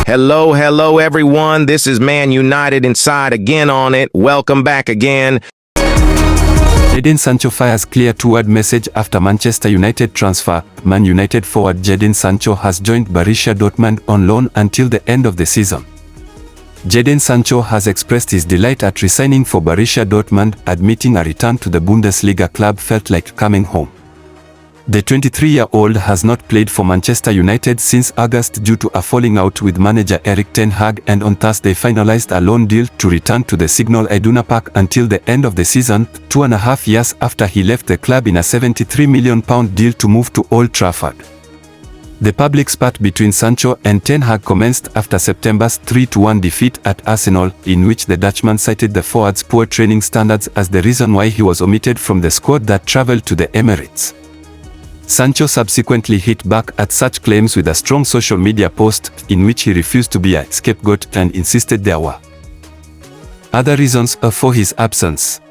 Hello everyone. This is Man United Inside again on it. Welcome back again. Jadon Sancho fires clear two-word message after Manchester United transfer. Man United forward Jadon Sancho has joined Borussia Dortmund on loan until the end of the season. Jadon Sancho has expressed his delight at resigning for Borussia Dortmund, admitting a return to the Bundesliga club felt like coming home. The 23-year-old has not played for Manchester United since August due to a falling out with manager Erik ten Hag, and on Thursday finalized a loan deal to return to the Signal Iduna Park until the end of the season, 2.5 years after he left the club in a £73 million deal to move to Old Trafford. The public spat between Sancho and ten Hag commenced after September's 3-1 defeat at Arsenal, in which the Dutchman cited the forward's poor training standards as the reason why he was omitted from the squad that travelled to the Emirates. Sancho subsequently hit back at such claims with a strong social media post, in which he refused to be a scapegoat and insisted there were other reasons for his absence.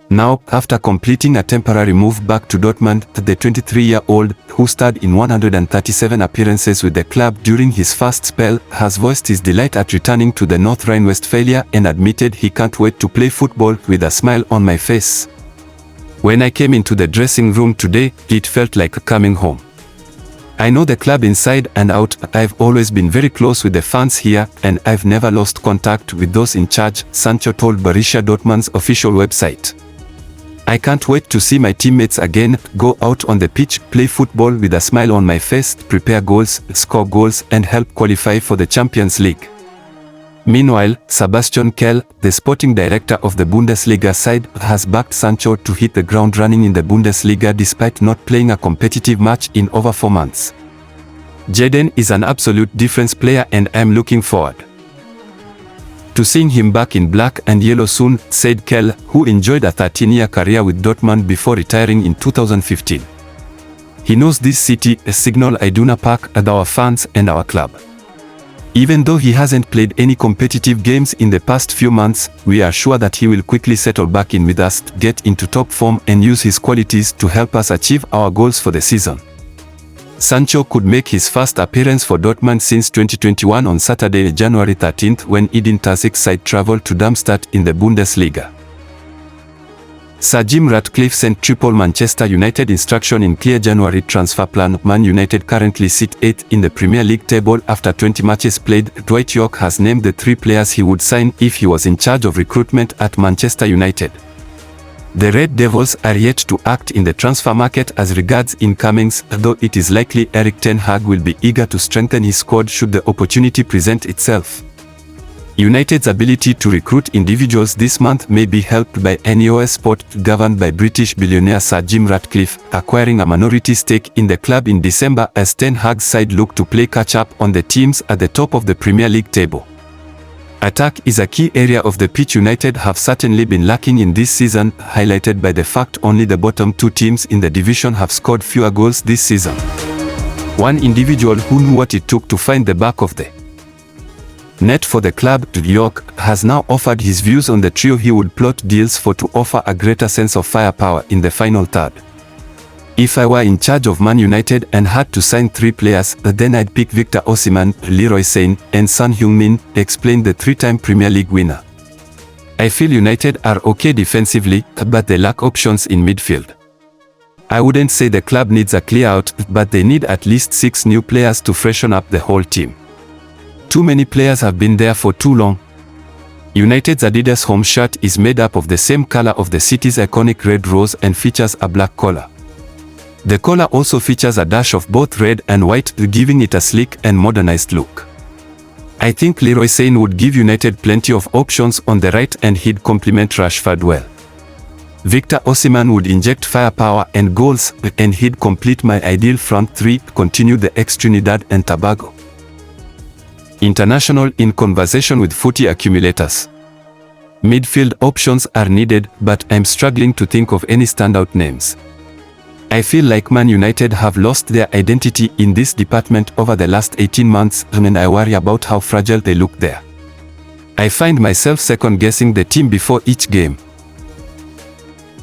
Now, after completing a temporary move back to Dortmund, the 23-year-old, who starred in 137 appearances with the club during his first spell, has voiced his delight at returning to the North Rhine-Westphalia and admitted he can't wait to play football with a smile on my face. When I came into the dressing room today, it felt like coming home. I know the club inside and out. I've always been very close with the fans here, and I've never lost contact with those in charge, Sancho told Borussia Dortmund's official website. I can't wait to see my teammates again, go out on the pitch, play football with a smile on my face, prepare goals, score goals, and help qualify for the Champions League. Meanwhile, Sebastian Kehl, the sporting director of the Bundesliga side, has backed Sancho to hit the ground running in the Bundesliga despite not playing a competitive match in over 4 months. Jadon is an absolute difference player and I'm looking forward to seeing him back in black and yellow soon, said Kehl, who enjoyed a 13-year career with Dortmund before retiring in 2015. He knows this city, Signal Iduna Park, and our fans and our club. Even though he hasn't played any competitive games in the past few months, we are sure that he will quickly settle back in with us, get into top form and use his qualities to help us achieve our goals for the season. Sancho could make his first appearance for Dortmund since 2021 on Saturday, January 13th, when Edin Terzic's side travelled to Darmstadt in the Bundesliga. Sir Jim Ratcliffe sent triple Manchester United instruction in clear January transfer plan. Man United currently sit 8th in the Premier League table after 20 matches played. Dwight Yorke has named the 3 players he would sign if he was in charge of recruitment at Manchester United. The Red Devils are yet to act in the transfer market as regards incomings, though it is likely Erik ten Hag will be eager to strengthen his squad should the opportunity present itself. United's ability to recruit individuals this month may be helped by NEOS Sport, governed by British billionaire Sir Jim Ratcliffe, acquiring a minority stake in the club in December as ten Hag's side look to play catch-up on the teams at the top of the Premier League table. Attack is a key area of the pitch United have certainly been lacking in this season, highlighted by the fact only the bottom 2 teams in the division have scored fewer goals this season. One individual who knew what it took to find the back of the net for the club, Yorke, has now offered his views on the trio he would plot deals for to offer a greater sense of firepower in the final third. If I were in charge of Man United and had to sign 3 players, then I'd pick Victor Osimhen, Leroy Sane, and Son Heung-min, explained the 3-time Premier League winner. I feel United are okay defensively, but they lack options in midfield. I wouldn't say the club needs a clear out, but they need at least 6 new players to freshen up the whole team. Too many players have been there for too long. United's Adidas home shirt is made up of the same color of the city's iconic red rose and features a black collar. The collar also features a dash of both red and white, giving it a sleek and modernized look. I think Leroy Sane would give United plenty of options on the right and he'd complement Rashford well. Victor Osimhen would inject firepower and goals, and he'd complete my ideal front 3, continued the ex-Trinidad and Tobago international in conversation with footy accumulators. Midfield options are needed, but I'm struggling to think of any standout names. I feel like Man United have lost their identity in this department over the last 18 months, and I worry about how fragile they look there. I find myself second-guessing the team before each game.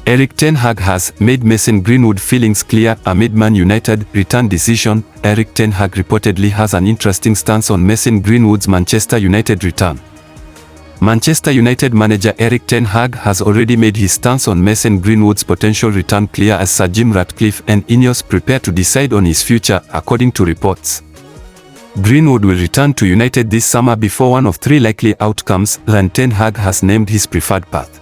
Erik ten Hag has made Mason Greenwood feelings clear amid Man United return decision. Erik ten Hag reportedly has an interesting stance on Mason Greenwood's Manchester United return. Manchester United manager Erik ten Hag has already made his stance on Mason Greenwood's potential return clear as Sir Jim Ratcliffe and Ineos prepare to decide on his future, according to reports. Greenwood will return to United this summer before one of three likely outcomes, and ten Hag has named his preferred path.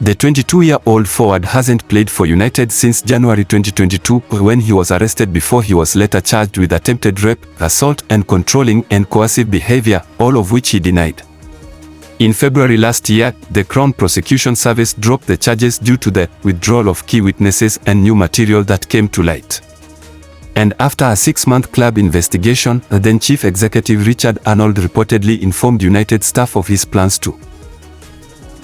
The 22-year-old forward hasn't played for United since January 2022 when he was arrested before he was later charged with attempted rape, assault and controlling and coercive behavior, all of which he denied. In February last year, the Crown Prosecution Service dropped the charges due to the withdrawal of key witnesses and new material that came to light. And after a 6-month club investigation, then Chief Executive Richard Arnold reportedly informed United staff of his plans to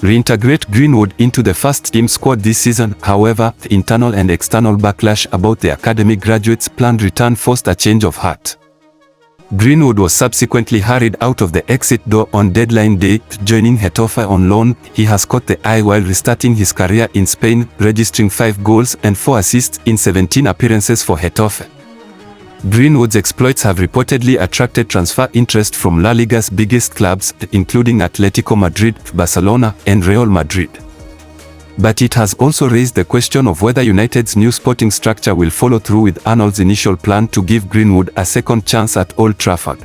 reintegrate Greenwood into the first-team squad this season. However, the internal and external backlash about the academy graduate's planned return forced a change of heart. Greenwood was subsequently hurried out of the exit door on deadline day, joining Getafe on loan. He has caught the eye while restarting his career in Spain, registering 5 goals and 4 assists in 17 appearances for Getafe. Greenwood's exploits have reportedly attracted transfer interest from La Liga's biggest clubs, including Atletico Madrid, Barcelona, and Real Madrid. But it has also raised the question of whether United's new sporting structure will follow through with Arnold's initial plan to give Greenwood a second chance at Old Trafford.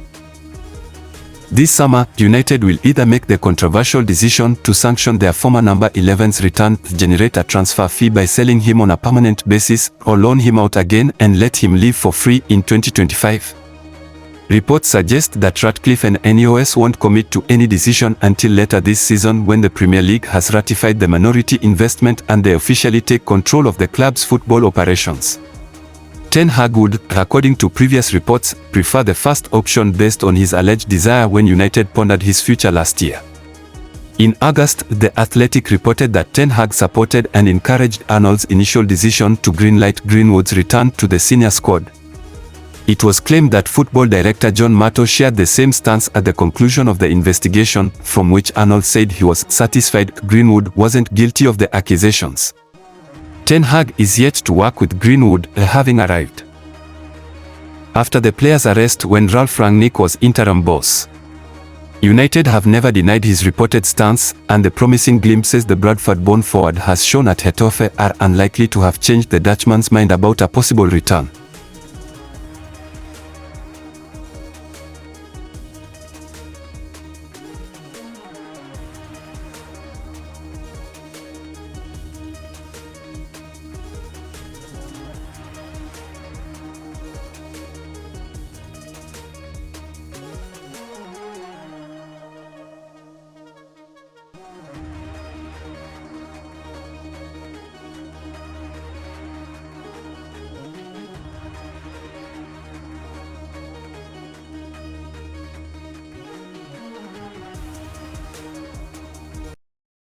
This summer, United will either make the controversial decision to sanction their former number 11's return, generate a transfer fee by selling him on a permanent basis, or loan him out again and let him leave for free in 2025. Reports suggest that Ratcliffe and Ineos won't commit to any decision until later this season when the Premier League has ratified the minority investment and they officially take control of the club's football operations. Ten Hag would, according to previous reports, prefer the first option based on his alleged desire when United pondered his future last year. In August, The Athletic reported that Ten Hag supported and encouraged Arnold's initial decision to greenlight Greenwood's return to the senior squad. It was claimed that football director John Matto shared the same stance at the conclusion of the investigation, from which Arnold said he was satisfied Greenwood wasn't guilty of the accusations. Ten Hag is yet to work with Greenwood, having arrived after the player's arrest when Ralf Rangnick was interim boss. United have never denied his reported stance, and the promising glimpses the Bradford-born forward has shown at Getafe are unlikely to have changed the Dutchman's mind about a possible return.